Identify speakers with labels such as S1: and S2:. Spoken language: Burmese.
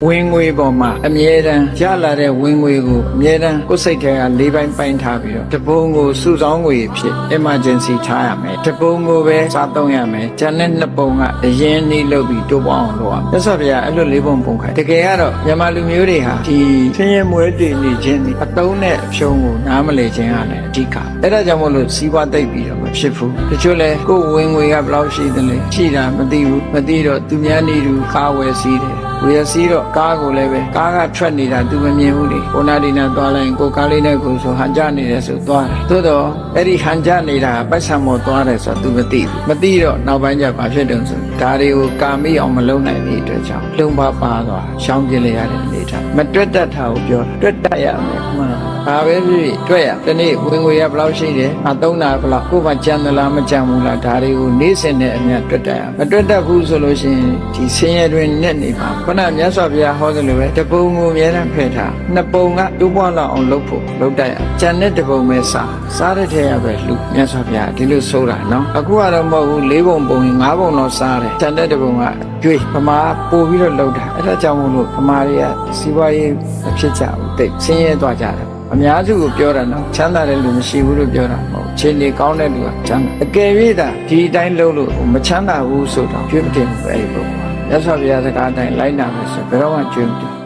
S1: ဝင်ငွေပေါ်မှာအမြဲတမ်းရလာတဲ့ဝင်ငွေကိုအမြဲတမ်းကိုယ်စိတ်ထဲက၄ပိုင်းပိုင်းထားပြီးတော့တပုံကိုစုဆောင်းငွေဖြစ် emergency ထားရမယ်တပုံကိုပဲစားသုံးရမယ်ကျန်တဲ့နှစ်ပုံကအရင်နှီးလုပ်ပြီးတိုးပေါင်းအောင်လုပ်ရမယ်သက်ဆိုဗျာအဲ့လို၄ပုံပုံခိုင်းတကယ်ကတော့မြန်မာလူမျိုးတွေဟာဒီဆင်းရဲမွဲတည်နေခြင်းဒီအတုံးနဲ့အဖြုံးကိုနားမလည်ခြင်းဟာလည်းအဓိကအဲ့ဒါကြောင့်မို့လို့စီးပွားသိပ်ပြီးတော့မဖြစ်ဘူးတချို့လဲကိုယ်ဝင်ငွေကဘယ်လောက်ရှိသလဲရှိတာမသိဘူးမသိတော့သူများနေသူကားဝယ်စီးတယ်ဝယ်စီးတော့ကားကိုလည်းပဲကားကထွက်နေတာသူမမြင်ဘူးလေကိုနာဒီနာသွားလိုက်ကိုကားလေးနဲ့ကိုဆိုဟန်ကြနေတယ်ဆိုသွားတယ်သို့တော့အဲ့ဒီဟန်ကြနေတာပတ်စံမော်သွားတယ်ဆိုတော့သူမသိဘူးမသိတော့နောက်ပိုင်းကျဘာဖြစ်တုံးဆိုဒါတွေကိုကာမိအောင်မလုပ်နိုင်တဲ့အတွက်ကြောင့်လုံပါပါသွားရှောင်းပြလိုက်ရတဲ့အနေထားမတွက်တတ်တာကိုပြောတွက်တတ်ရမယ်မှန်ဘာပဲဖြစ်တွေ့ရဒီနေ့ဝင်ငွေရဘယ်လောက်ရှိတယ်အသုံးတာဘယ်လောက်ကိုယ်ကကြံသလားမကြံဘူးလားဒါတွေကိုနေ့စဉ်နဲ့အများတွက်တတ်ရမတွက်တတ်ဘူးဆိုလို့ရှိရင်ဒီဆင်းရဲတွင်နဲ့နေပါခုနမြတ်စွာဘုရားဟောသလိုပဲတပုံကိုအများနဲ့ဖယ်ထားနှစ်ပုံကတိုးပွားလောက်အောင်လုပ်ဖို့လုပ်တတ်ရကြံတဲ့တပုံပဲစားတဲ့ထဲရပဲလူမြတ်စွာဘုရားဒီလိုဆိုတာနော်အခုကတော့မဟုတ်ဘူး၄ပုံပုံရင်၅ပုံတော့စားတယ်ကြံတဲ့တပုံကကျွေးပမာပို့ပြီးတော့လုပ်တာအဲ့ဒါကြောင့်မို့လို့ပမာတွေကစီးပွားရေးမဖြစ်ကြဘူးတိတ်ဆင်းရဲသွားကြတယ်အများစုကိုပြောတာနော်ချမ်းသာတဲ့လူမရှိဘူးလို့ပြောတာမဟုတ်ခြေနေကောင်းတဲ့လူကချမ်းသာအကယ်၍သာဒီအတိုင်းလုပ်လို့မချမ်းသာဘူးဆိုတော့ကျွေးမတင်ဘူးအဲ့ဒီပုဂ္ဂိုလ်ကရသော်ဘုရားစကားအတိုင်းလိုက်နာမယ်ဆိုဘယ်တော့မှကျွေးမတင်